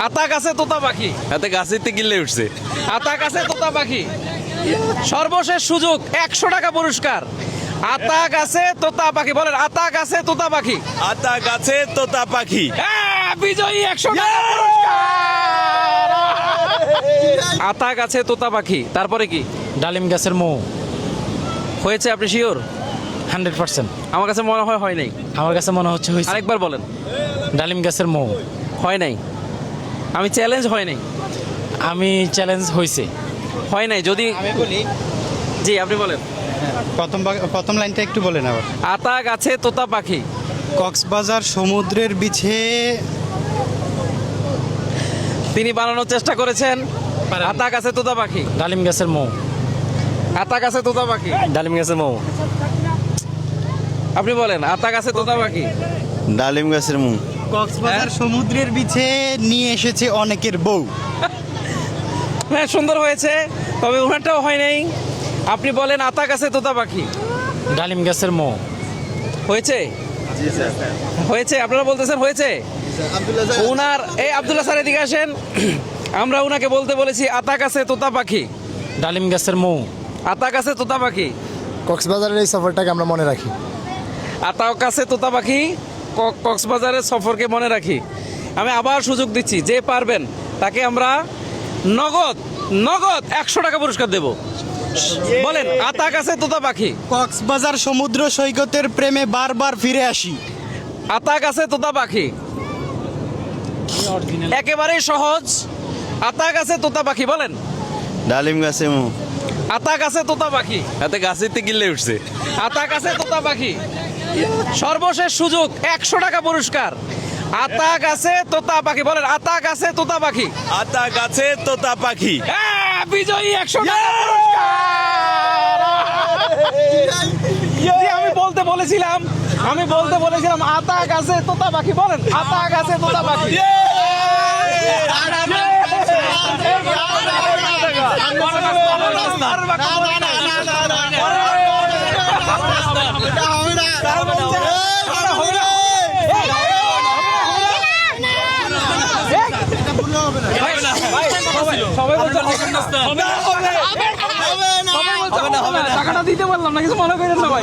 আতা গাছে তোতা পাখি। এতে গাছেতে গিলে উঠছে। আতা গাছে তোতা পাখি। সর্বশেষ সুযোগ, 100 টাকা পুরস্কার। আতা গাছে তোতা পাখি, বলেন আতা গাছে তোতা পাখি। আতা গাছে তোতা পাখি। বিজয়ী 100 টাকা পুরস্কার। আতা গাছে তোতা পাখি, তারপরে কি? ডালিম গাছের মৌ। হয়েছে, আপনি শিওর? 100%। আমার কাছে মনে হয় নাই। আমার কাছে মনে হচ্ছে হয়েছে। আরেকবার বলেন। ডালিম গাছের মৌ। হয় নাই। আমি চ্যালেঞ্জ হয় নাই। আমি চ্যালেঞ্জ হয়েছে। হয় নাই যদি। আমি বলি, জি আপনি বলেন। প্রথম লাইনটা একটু বলেন আবার। আতা গাছে তোতা পাখি। কক্সবাজার সমুদ্রের বিছে। তিনি বানানোর চেষ্টা করেছেন। আতা গাছে তোতা পাখি। ডালিম গাছের মৌ। আতা গাছে তোতা পাখি। ডালিম গাছের মৌ। আপনি বলেন আতা গাছে তোতা পাখি। ডালিম গাছের মুখ। কক্সবাজার সমুদ্রের বিছে নিয়ে এসেছে অনেকের বউ। হ্যাঁ, সুন্দর হয়েছে, তবে ওনারটাও হয় নাই। আপনি বলেন আতা গাছে তোতা পাখি। ডালিম গাছের মৌ। হয়েছে? হয়েছে, আপনারা বলতেছেন হয়েছে। ওনার এই আব্দুল্লাহ স্যার এদিকে আসেন। আমরা ওনাকে বলতে বলেছি আতা গাছে তোতা পাখি। ডালিম গাছের মৌ। আতা গাছে তোতা পাখি। কক্সবাজারের এই সফরটাকে আমরা মনে রাখি। আতা গাছে তোতা পাখি, কক্সবাজারের সফরকে মনে রাখি। আমি আবার সুযোগ দিচ্ছি, যে পারবেন তাকে আমরা নগদ নগদ 100 টাকা পুরস্কার দেব। বলেন আতা গাছে তোতা পাখি। কক্সবাজার সমুদ্র সৈকতের প্রেমে বারবার ফিরে আসি। আতা গাছে তোতা পাখি। একেবারেই সহজ। আতা গাছে তোতা পাখি, বলেন। ডালিম গাছে মুখ। আতা গাছে তোতা পাখি। এতে গাছেতে গিলে উঠছে। আতা গাছে তোতা পাখি। সর্বশেষ সুযোগ, 100 টাকা পুরস্কার। আতা গাছে তোতা পাখি, বলেন আতা গাছে তোতা পাখি। আতা গাছে তোতা পাখি। বিজয়ী 100 টাকা পুরস্কার। জি, আমি বলতে বলেছিলাম আতা গাছে তোতা পাখি, বলেন আতা গাছে তোতা পাখি। সবাই বলছে টাকাটা দিতে পারলাম না, কিছু মনে করেন না ভাই।